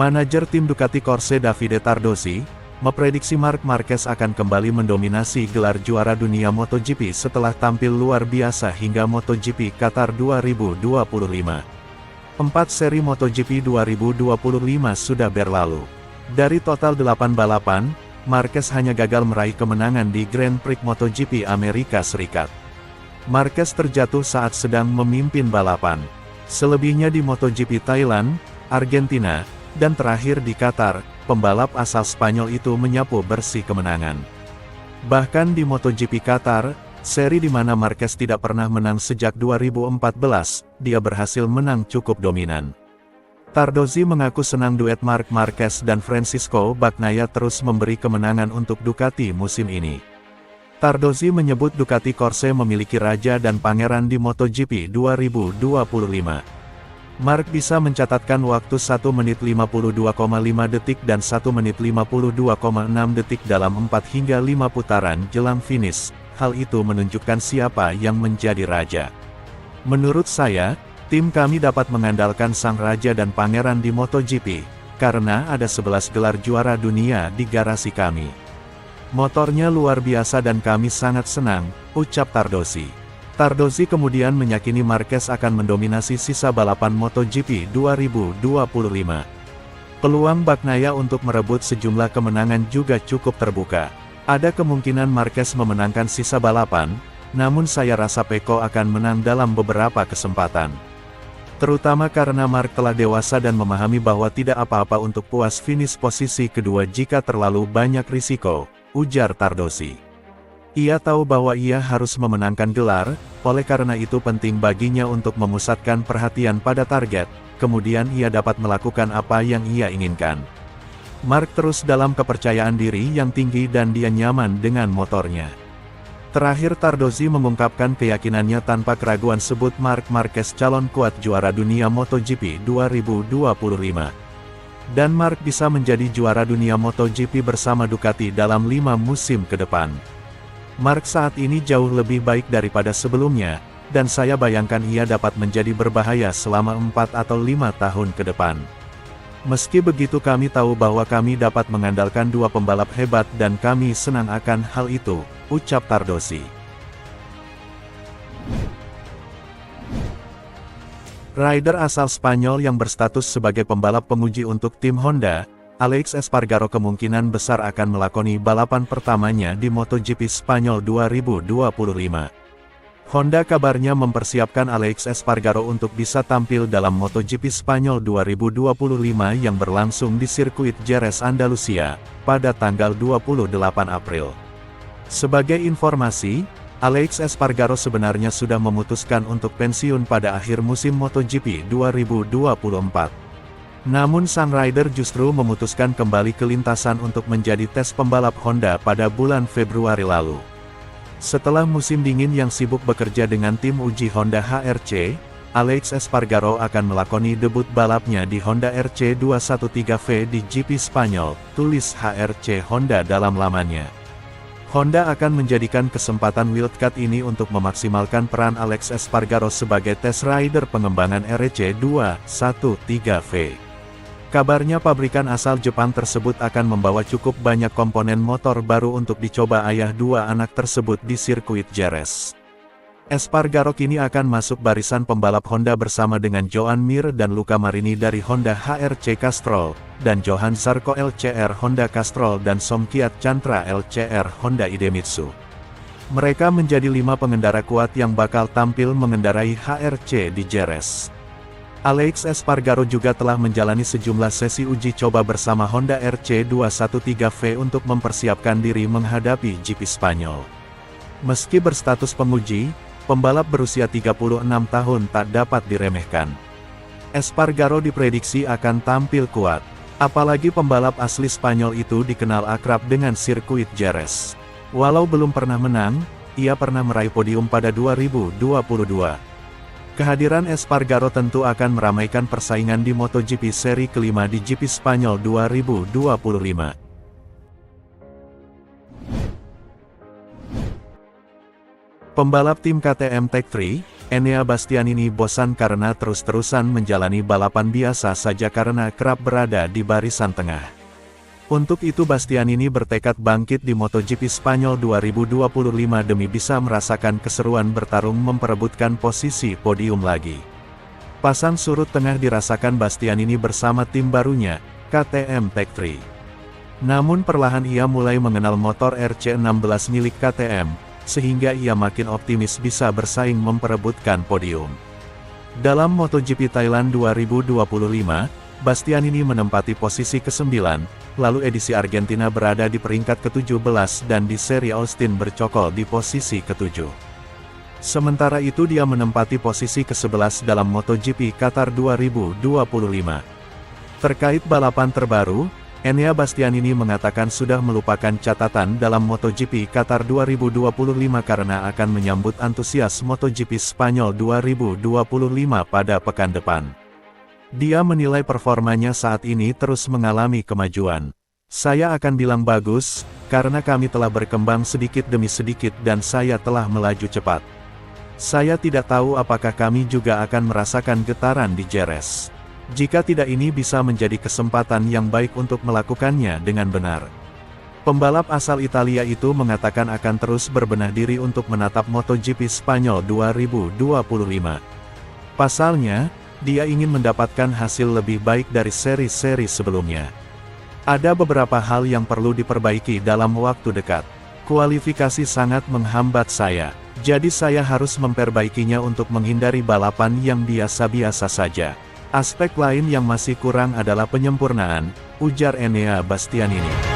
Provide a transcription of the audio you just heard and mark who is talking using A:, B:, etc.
A: Manajer tim Ducati Corse Davide Tardozzi, memprediksi Marc Marquez akan kembali mendominasi gelar juara dunia MotoGP setelah tampil luar biasa hingga MotoGP Qatar 2025. 4 seri MotoGP 2025 sudah berlalu. Dari total 8 balapan, Marquez hanya gagal meraih kemenangan di Grand Prix MotoGP Amerika Serikat. Marquez terjatuh saat sedang memimpin balapan. Selebihnya di MotoGP Thailand, Argentina, dan terakhir di Qatar, pembalap asal Spanyol itu menyapu bersih kemenangan. Bahkan di MotoGP Qatar, seri di mana Marquez tidak pernah menang sejak 2014, dia berhasil menang cukup dominan. Tardozzi mengaku senang duet Marc Marquez dan Francisco Bagnaia terus memberi kemenangan untuk Ducati musim ini. Tardozzi menyebut Ducati Corse memiliki raja dan pangeran di MotoGP 2025. Marc bisa mencatatkan waktu 1 menit 52,5 detik dan 1 menit 52,6 detik dalam 4 hingga 5 putaran jelang finish. Hal itu menunjukkan siapa yang menjadi raja. Menurut saya, tim kami dapat mengandalkan sang raja dan pangeran di MotoGP, karena ada 11 gelar juara dunia di garasi kami. Motornya luar biasa dan kami sangat senang, ucap Tardozzi. Tardozzi kemudian meyakini Marquez akan mendominasi sisa balapan MotoGP 2025. Peluang Bagnaia untuk merebut sejumlah kemenangan juga cukup terbuka. Ada kemungkinan Marquez memenangkan sisa balapan, namun saya rasa Pecco akan menang dalam beberapa kesempatan. Terutama karena Marc telah dewasa dan memahami bahwa tidak apa-apa untuk puas finish posisi kedua jika terlalu banyak risiko, ujar Tardozzi. Ia tahu bahwa ia harus memenangkan gelar, oleh karena itu penting baginya untuk memusatkan perhatian pada target, kemudian ia dapat melakukan apa yang ia inginkan. Marc terus dalam kepercayaan diri yang tinggi dan dia nyaman dengan motornya. Terakhir Tardozzi mengungkapkan keyakinannya tanpa keraguan sebut Marc Marquez calon kuat juara dunia MotoGP 2025. Dan Marc bisa menjadi juara dunia MotoGP bersama Ducati dalam 5 musim ke depan. Marc saat ini jauh lebih baik daripada sebelumnya, dan saya bayangkan ia dapat menjadi berbahaya selama 4 atau 5 tahun ke depan. Meski begitu kami tahu bahwa kami dapat mengandalkan 2 pembalap hebat dan kami senang akan hal itu, ucap Tardozzi. Rider asal Spanyol yang berstatus sebagai pembalap penguji untuk tim Honda, Alex Espargaro kemungkinan besar akan melakoni balapan pertamanya di MotoGP Spanyol 2025. Honda kabarnya mempersiapkan Alex Espargaro untuk bisa tampil dalam MotoGP Spanyol 2025 yang berlangsung di sirkuit Jerez Andalusia, pada tanggal 28 April. Sebagai informasi, Alex Espargaro sebenarnya sudah memutuskan untuk pensiun pada akhir musim MotoGP 2024. Namun sang rider justru memutuskan kembali ke lintasan untuk menjadi tes pembalap Honda pada bulan Februari lalu. Setelah musim dingin yang sibuk bekerja dengan tim uji Honda HRC, Alex Espargaro akan melakoni debut balapnya di Honda RC213V di GP Spanyol, tulis HRC Honda dalam lamannya. Honda akan menjadikan kesempatan wildcard ini untuk memaksimalkan peran Alex Espargaro sebagai test rider pengembangan RC213V. Kabarnya pabrikan asal Jepang tersebut akan membawa cukup banyak komponen motor baru untuk dicoba ayah 2 anak tersebut di sirkuit Jerez. Espargaro kini akan masuk barisan pembalap Honda bersama dengan Joan Mir dan Luca Marini dari Honda HRC Castrol, dan Johan Zarco LCR Honda Castrol dan Somkiat Chantra LCR Honda Idemitsu. Mereka menjadi 5 pengendara kuat yang bakal tampil mengendarai HRC di Jerez. Alex Espargaro juga telah menjalani sejumlah sesi uji coba bersama Honda RC213V untuk mempersiapkan diri menghadapi GP Spanyol. Meski berstatus penguji, pembalap berusia 36 tahun tak dapat diremehkan. Espargaro diprediksi akan tampil kuat. Apalagi pembalap asli Spanyol itu dikenal akrab dengan sirkuit Jerez. Walau belum pernah menang, ia pernah meraih podium pada 2022. Kehadiran Espargaro tentu akan meramaikan persaingan di MotoGP seri kelima di GP Spanyol 2025. Pembalap tim KTM Tech3, Enea Bastianini bosan karena terus-terusan menjalani balapan biasa saja karena kerap berada di barisan tengah. Untuk itu Bastianini bertekad bangkit di MotoGP Spanyol 2025 demi bisa merasakan keseruan bertarung memperebutkan posisi podium lagi. Pasang surut tengah dirasakan Bastianini bersama tim barunya, KTM Tech3. Namun perlahan ia mulai mengenal motor RC16 milik KTM, sehingga ia makin optimis bisa bersaing memperebutkan podium. Dalam MotoGP Thailand 2025, Bastianini menempati posisi ke-9, lalu edisi Argentina berada di peringkat ke-17 dan di seri Austin bercokol di posisi ke-7. Sementara itu dia menempati posisi ke-11 dalam MotoGP Qatar 2025. Terkait balapan terbaru, Enea Bastianini mengatakan sudah melupakan catatan dalam MotoGP Qatar 2025 karena akan menyambut antusias MotoGP Spanyol 2025 pada pekan depan. Dia menilai performanya saat ini terus mengalami kemajuan. Saya akan bilang bagus, karena kami telah berkembang sedikit demi sedikit dan saya telah melaju cepat. Saya tidak tahu apakah kami juga akan merasakan getaran di Jerez. Jika tidak, ini bisa menjadi kesempatan yang baik untuk melakukannya dengan benar. Pembalap asal Italia itu mengatakan akan terus berbenah diri untuk menatap MotoGP Spanyol 2025. Pasalnya, dia ingin mendapatkan hasil lebih baik dari seri-seri sebelumnya. Ada beberapa hal yang perlu diperbaiki dalam waktu dekat. Kualifikasi sangat menghambat saya, jadi saya harus memperbaikinya untuk menghindari balapan yang biasa-biasa saja. Aspek lain yang masih kurang adalah penyempurnaan, ujar Enea Bastianini.